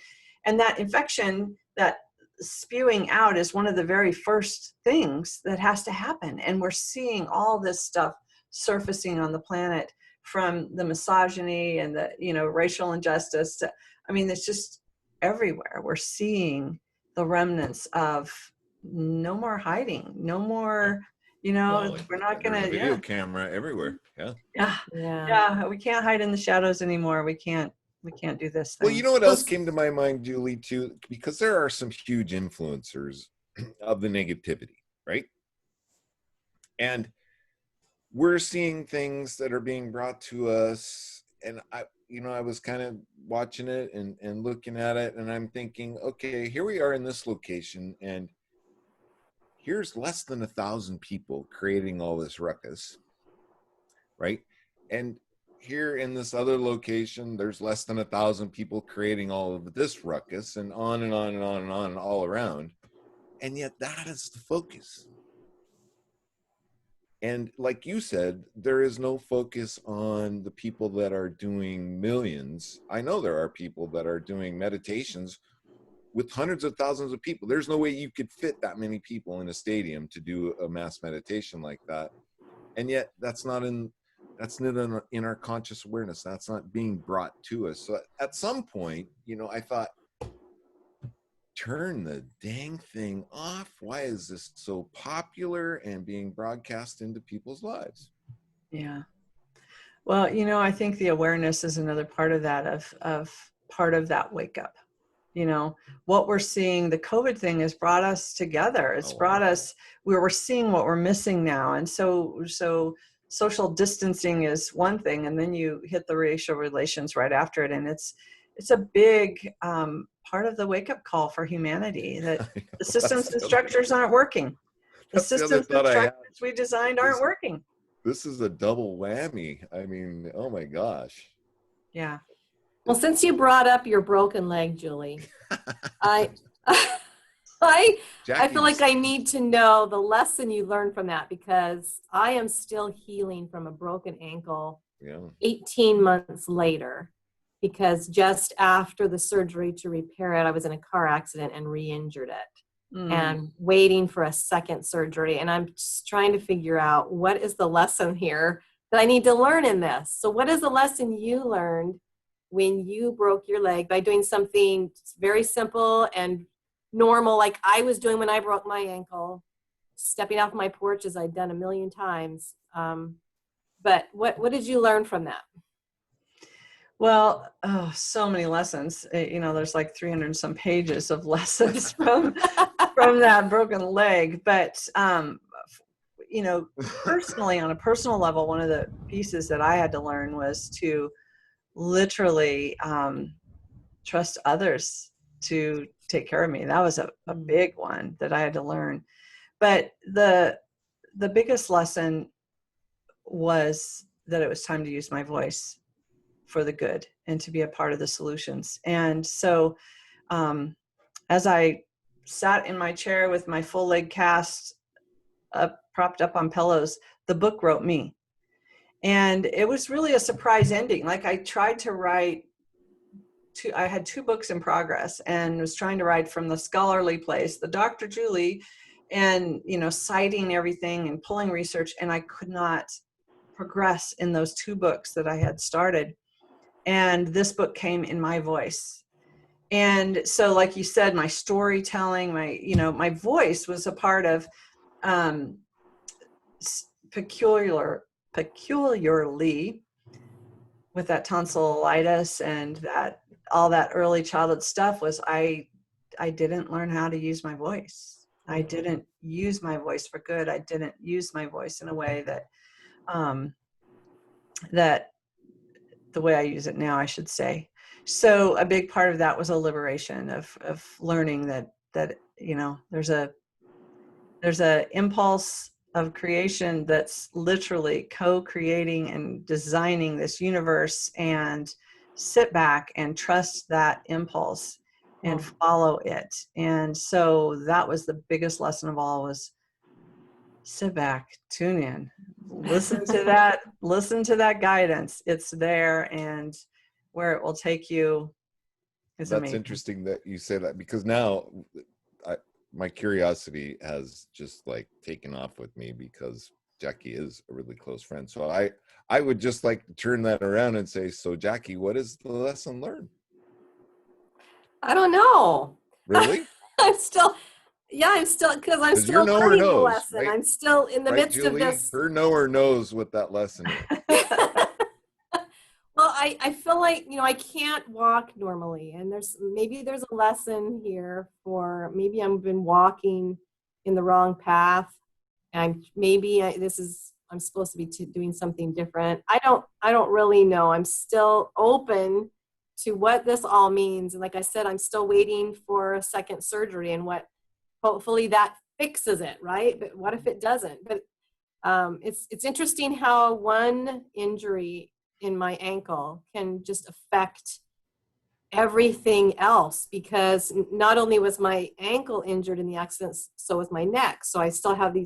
Speaker 6: that infection, that spewing out, is one of the very first things that has to happen. And we're seeing all this stuff surfacing on the planet, from the misogyny and the, racial injustice to, it's just everywhere. We're seeing the remnants of no more hiding, no more, we're not going to
Speaker 4: video camera everywhere.
Speaker 6: Yeah. We can't hide in the shadows anymore. We can't do this thing.
Speaker 4: Well, you know what else came to my mind, Julie, too? Because there are some huge influencers of the negativity, right? And we're seeing things that are being brought to us. And I was kind of watching it and looking at it, and I'm thinking, okay, here we are in this location, and here's less than 1,000 people creating all this ruckus, right? And here in this other location, there's less than 1,000 people creating all of this ruckus, and on and on and on and on all around. And yet that is the focus. And like you said, there is no focus on the people that are doing millions. I know there are people that are doing meditations with hundreds of thousands of people. There's no way you could fit that many people in a stadium to do a mass meditation like that. And yet that's not in our conscious awareness. That's not being brought to us. So at some point, I thought, turn the dang thing off. Why is this so popular and being broadcast into people's lives?
Speaker 6: Yeah. Well, I think the awareness is another part of that, of part of that wake up. What we're seeing, the COVID thing has brought us together. It's brought us, we're seeing what we're missing now. And so social distancing is one thing, and then you hit the racial relations right after it. And it's a big part of the wake up call for humanity, that the systems and structures aren't working. The systems and structures we designed aren't working.
Speaker 4: This is a double whammy. I mean, oh my gosh.
Speaker 6: Yeah.
Speaker 5: Well, since you brought up your broken leg, Julie, I feel like I need to know the lesson you learned from that, because I am still healing from a broken ankle 18 months later, because just after the surgery to repair it, I was in a car accident and re-injured it and waiting for a second surgery. And I'm just trying to figure out, what is the lesson here that I need to learn in this? So what is the lesson you learned when you broke your leg by doing something very simple and normal, like I was doing when I broke my ankle, stepping off my porch as I'd done a million times? But what did you learn from that?
Speaker 6: Well, so many lessons. There's like 300 and some pages of lessons from that broken leg. But personally, on a personal level, one of the pieces that I had to learn was to literally trust others to take care of me. That was a big one that I had to learn. But the biggest lesson was that it was time to use my voice for the good and to be a part of the solutions. And so as I sat in my chair with my full leg cast propped up on pillows, the book wrote me. And it was really a surprise ending. Like, I tried to write I had 2 books in progress and was trying to write from the scholarly place, the Dr. Julie, and, citing everything and pulling research. And I could not progress in those 2 books that I had started. And this book came in my voice. And so, like you said, my storytelling, my voice was a part of peculiarly with that tonsillitis and that all that early childhood stuff was I didn't learn how to use my voice. I didn't use my voice for good. I didn't use my voice in a way that that the way I use it now, I should say. So a big part of that was a liberation of learning that there's a impulse of creation that's literally co-creating and designing this universe, and sit back and trust that impulse and follow it. And so that was the biggest lesson of all, was sit back, tune in, listen to that guidance. It's there, and where it will take you is
Speaker 4: That's
Speaker 6: amazing.
Speaker 4: interesting that you say that, because now my curiosity has just like taken off with me, because Jackie is a really close friend. So I would just like to turn that around and say, so Jackie, what is the lesson learned?
Speaker 5: I don't know.
Speaker 4: Really?
Speaker 5: I'm still because I'm still
Speaker 4: your knower
Speaker 5: learning the
Speaker 4: knows,
Speaker 5: lesson.
Speaker 4: right?
Speaker 5: I'm still in the midst
Speaker 4: Julie?
Speaker 5: of this.
Speaker 4: Her knower knows what that lesson is.
Speaker 5: Well, I feel like, I can't walk normally, and there's a lesson here for maybe I've been walking in the wrong path, and I'm supposed to be doing something different. I don't really know. I'm still open to what this all means, and like I said, I'm still waiting for a second surgery, and hopefully that fixes it, right? But what if it doesn't? But it's interesting how one injury in my ankle can just affect everything else, because not only was my ankle injured in the accident, so was my neck. So I still have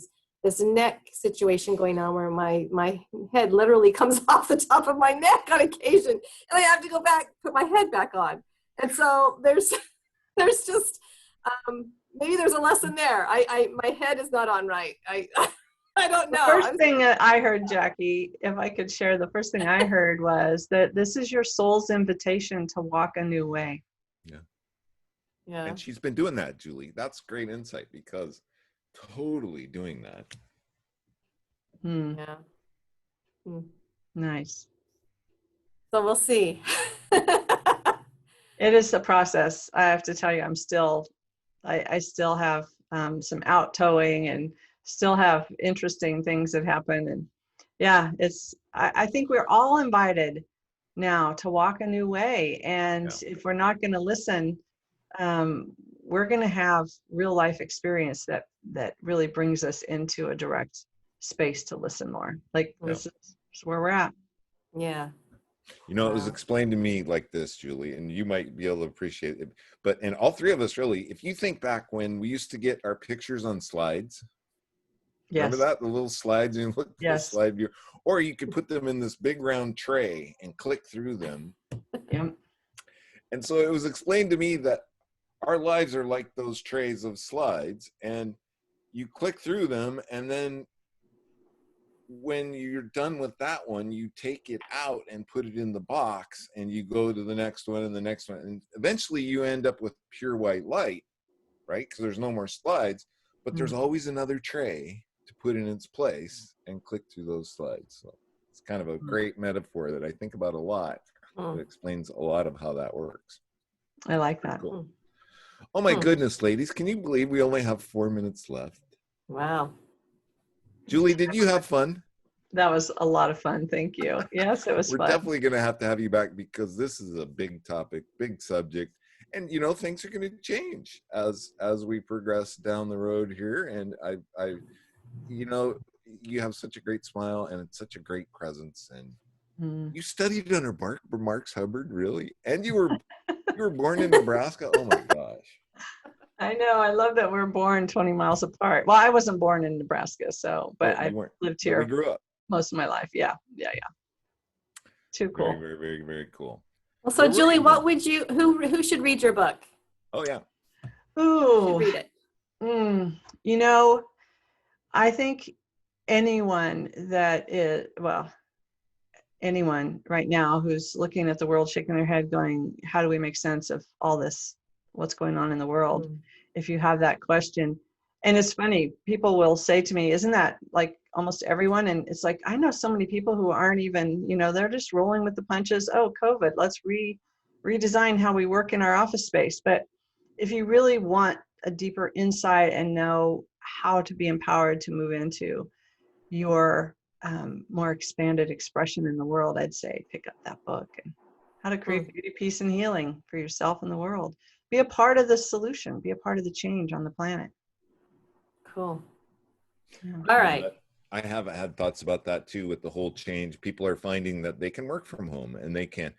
Speaker 5: this neck situation going on where my head literally comes off the top of my neck on occasion, and I have to go back, put my head back on. And so there's just maybe there's a lesson there. My head is not on right. I don't know.
Speaker 6: The first thing I heard, Jackie, if I could share, the first thing I heard was that this is your soul's invitation to walk a new way.
Speaker 5: Yeah.
Speaker 4: And she's been doing that, Julie. That's great insight, because totally doing that.
Speaker 5: Yeah.
Speaker 6: Nice.
Speaker 5: So we'll see.
Speaker 6: It is a process. I have to tell you, I still have some out towing and still have interesting things that happen. And yeah, I think we're all invited now to walk a new way. And if we're not going to listen, we're going to have real life experience that really brings us into a direct space to listen more. Like this is where we're at.
Speaker 5: Yeah.
Speaker 4: You know, it was explained to me like this, Julie, and you might be able to appreciate it. But, and all three of us really, if you think back when we used to get our pictures on slides, remember that? The little slides, and you look at the slide view, or you could put them in this big round tray and click through them. And so it was explained to me that our lives are like those trays of slides, and you click through them, and then when you're done with that one, you take it out and put it in the box, and you go to the next one and the next one, and eventually you end up with pure white light, right? Because there's no more slides, but there's always another tray to put in its place and click through those slides. So it's kind of a great metaphor that I think about a lot. It explains a lot of how that works.
Speaker 6: I like that.
Speaker 4: Cool. Oh my goodness, ladies, can you believe we only have 4 minutes left?
Speaker 5: Wow.
Speaker 4: Julie, did you have fun?
Speaker 6: That was a lot of fun. Thank you. Yes, it was fun.
Speaker 4: We're definitely going to have you back, because this is a big topic, big subject. And, you know, things are going to change as we progress down the road here. And I, you know, you have such a great smile, and it's such a great presence. And you studied under Marx Hubbard, really? And you were born in Nebraska? Oh my gosh.
Speaker 6: I know. I love that we're born 20 miles apart. Well, I wasn't born in Nebraska, but I lived here.
Speaker 4: We grew up
Speaker 6: most of my life. Yeah. Too cool.
Speaker 4: Very, very, very, very cool.
Speaker 5: Well, so Julie, what would you, who should read your book?
Speaker 4: Oh yeah.
Speaker 6: Ooh.
Speaker 5: Read it.
Speaker 6: You know, I think anyone anyone right now who's looking at the world, shaking their head going, how do we make sense of all this, what's going on in the world? If you have that question, and it's funny, people will say to me, isn't that like almost everyone? And it's like, I know so many people who aren't even, you know, they're just rolling with the punches. Oh, COVID, let's redesign how we work in our office space. But if you really want a deeper insight and know how to be empowered to move into your more expanded expression in the world, I'd say pick up that book, and how to create beauty, peace, and healing for yourself and the world. Be a part of the solution, be a part of the change on the planet.
Speaker 5: Cool. All right.
Speaker 4: I have had thoughts about that too, with the whole change. People are finding that they can work from home, and they can.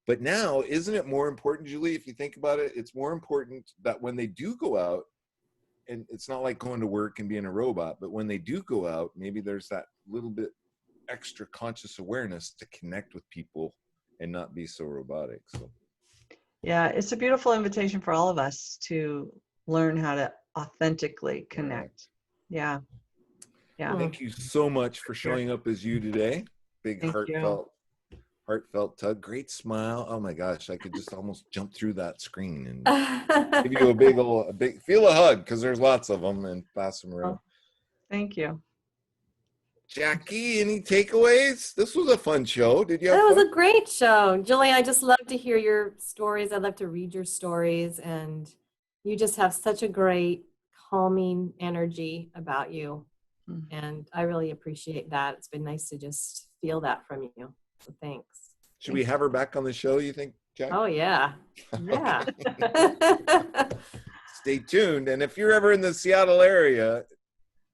Speaker 4: But now, isn't it more important, Julie, if you think about it, it's more important that when they do go out, and it's not like going to work and being a robot, but when they do go out, maybe there's that little bit extra conscious awareness to connect with people and not be so robotic. So
Speaker 6: yeah, it's a beautiful invitation for all of us to learn how to authentically connect. Yeah.
Speaker 4: Thank you so much for showing up as you today. Big heartfelt tug, great smile. Oh my gosh, I could just almost jump through that screen and give you a big feel a hug, because there's lots of them, and pass them around.
Speaker 6: Thank you.
Speaker 4: Jackie, any takeaways? This was a fun show. Did you have
Speaker 5: fun?
Speaker 4: It
Speaker 5: was a great show. Julie, I just love to hear your stories. I love to read your stories, and you just have such a great calming energy about you. And I really appreciate that. It's been nice to just feel that from you. So thanks.
Speaker 4: Should we have her back on the show, you think, Jack?
Speaker 5: Oh, yeah. Yeah.
Speaker 4: Stay tuned. And if you're ever in the Seattle area,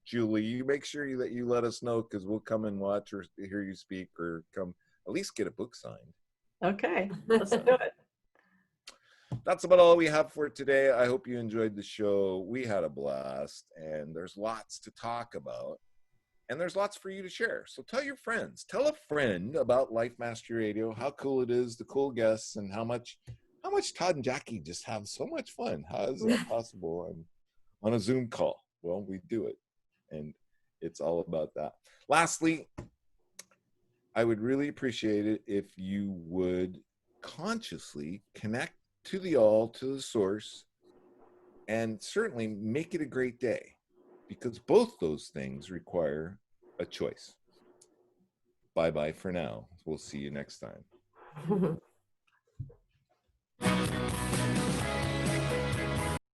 Speaker 4: Julie, you make sure that you let us know, because we'll come and watch or hear you speak, or come at least get a book signed.
Speaker 6: Okay, let's do it.
Speaker 4: That's about all we have for today. I hope you enjoyed the show. We had a blast, and there's lots to talk about, and there's lots for you to share. So tell your friends. Tell a friend about Life Mastery Radio, how cool it is, the cool guests, and how much Todd and Jackie just have so much fun. How is that possible on a Zoom call? Well, we do it, and it's all about that. Lastly, I would really appreciate it if you would consciously connect to the all, to the source, and certainly make it a great day, because both those things require a choice. Bye-bye for now. We'll see you next time.